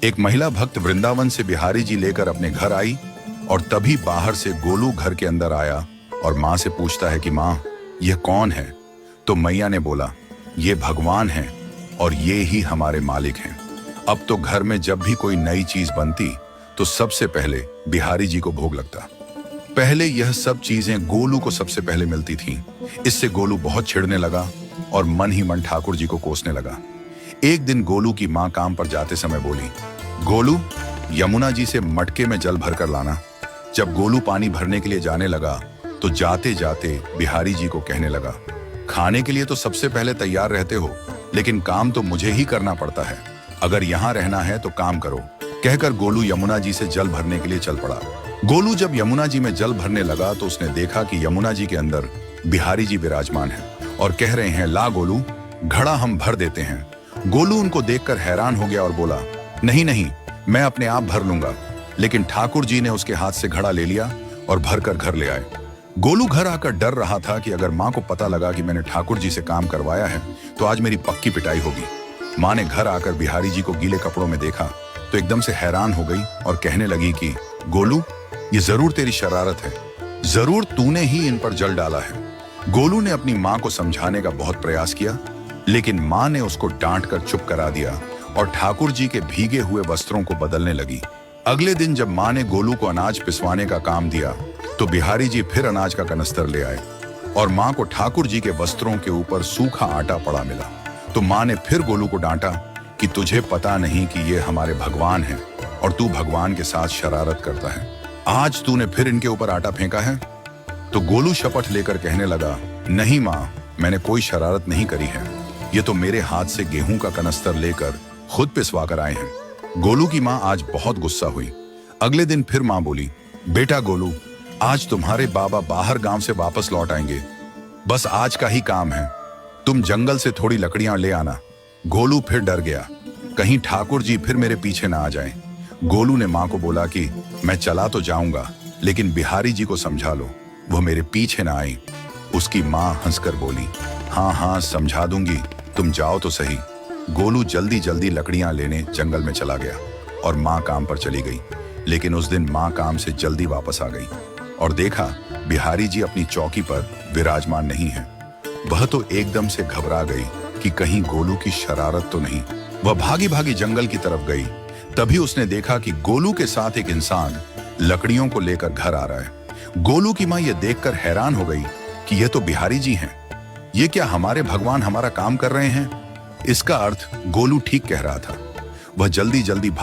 एक महिला भक्त वृंदावन से बिहारी जी लेकर अपने घर आई और तभी बाहर से गोलू घर के अंदर आया और माँ से पूछता है कि माँ, यह कौन है? तो मैया ने बोला, ये भगवान हैं और ये ही हमारे मालिक हैं। अब तो घर में जब भी कोई नई चीज बनती तो सबसे पहले बिहारी जी को भोग लगता। पहले यह सब चीजें गोलू को सबसे पहले मिलती थीं। इससे गोलू बहुत चिढ़ने लगा और मन ही मन ठाकुर जी को कोसने लगा। एक दिन गोलू की माँ काम पर जाते समय बोली, गोलू, यमुना जी से मटके में जल भर कर लाना। जब गोलू पानी भरने के लिए जाने लगा तो जाते जाते बिहारी जी को कहने लगा, खाने के लिए तो सबसे पहले तैयार रहते हो, लेकिन काम तो मुझे ही करना पड़ता है। अगर यहाँ रहना है तो काम करो। कहकर गोलू यमुना जी से जल भरने के लिए चल पड़ा। गोलू जब यमुना जी में जल भरने लगा तो उसने देखा कि यमुना जी के अंदर बिहारी जी विराजमान हैं और कह रहे हैं, ला गोलू, घड़ा हम भर देते हैं। गोलू उनको देखकर हैरान हो गया और बोला, नहीं नहीं, मैं अपने आप भर लूंगा। लेकिन ठाकुर जी ने उसके हाथ से घड़ा ले लिया और भरकर घर ले आए। गोलू घर आकर डर रहा था कि अगर माँ को पता लगा कि मैंने ठाकुर जी से काम करवाया है तो आज मेरी पक्की पिटाई होगी। माँ ने घर आकर बिहारी जी को गीले कपड़ों में देखा तो एकदम से हैरान हो गई और कहने लगी कि गोलू, ये जरूर तेरी शरारत है, जरूर तूने ही इन पर जल डाला है। गोलू ने अपनी माँ को समझाने का बहुत प्रयास किया, लेकिन माँ ने उसको डांट कर चुप करा दिया और ठाकुर जी के भीगे हुए वस्त्रों को बदलने लगी। अगले दिन जब माँ ने गोलू को अनाज पिसवाने का काम दिया तो बिहारी जी फिर अनाज का कनस्तर ले आए और माँ को ठाकुर जी के वस्त्रों के ऊपर सूखा आटा पड़ा मिला। तो माँ ने फिर गोलू को डांटा कि तुझे पता नहीं कि ये हमारे भगवान हैं और तू भगवान के साथ शरारत करता है। आज तूने फिर इनके ऊपर आटा फेंका है। तो गोलू शपथ लेकर कहने लगा, नहीं माँ, मैंने कोई शरारत नहीं करी है। ये तो मेरे हाथ से गेहूं का कनस्तर लेकर खुद पिसवा कर आए हैं। गोलू की माँ आज बहुत गुस्सा हुई। अगले दिन फिर माँ बोली, बेटा गोलू, आज तुम्हारे बाबा बाहर गांव से वापस लौट आएंगे। बस आज का ही काम है, तुम जंगल से थोड़ी लकड़ियां ले आना। गोलू फिर डर गया, कहीं ठाकुर जी फिर मेरे पीछे ना आ जाएं। गोलू ने माँ को बोला कि मैं चला तो जाऊंगा, लेकिन बिहारी जी को समझा लो, वो मेरे पीछे ना आए। उसकी माँ हंसकर बोली, हाँ हाँ समझा दूंगी, तुम जाओ तो सही। गोलू जल्दी जल्दी लकड़ियां लेने जंगल में चला गया और माँ काम पर चली गई। लेकिन उस दिन माँ काम से जल्दी वापस आ गई और देखा बिहारी जी अपनी चौकी पर विराजमान नहीं है। वह तो एकदम से घबरा गई कि कहीं गोलू की शरारत तो नहीं। वह भागी भागी जंगल की तरफ गई। तभी उसने देखा कि गोलू के साथ एक इंसान लकड़ियों को लेकर घर आ रहा है। गोलू की माँ यह देखकर हैरान हो गई कि यह तो बिहारी जी हैं। ये क्या हमारे भगवान हमारा काम कर रहे हैं? इसका अर्थ गोलू ठीक कह रहा था। वह जल्दी जल्दी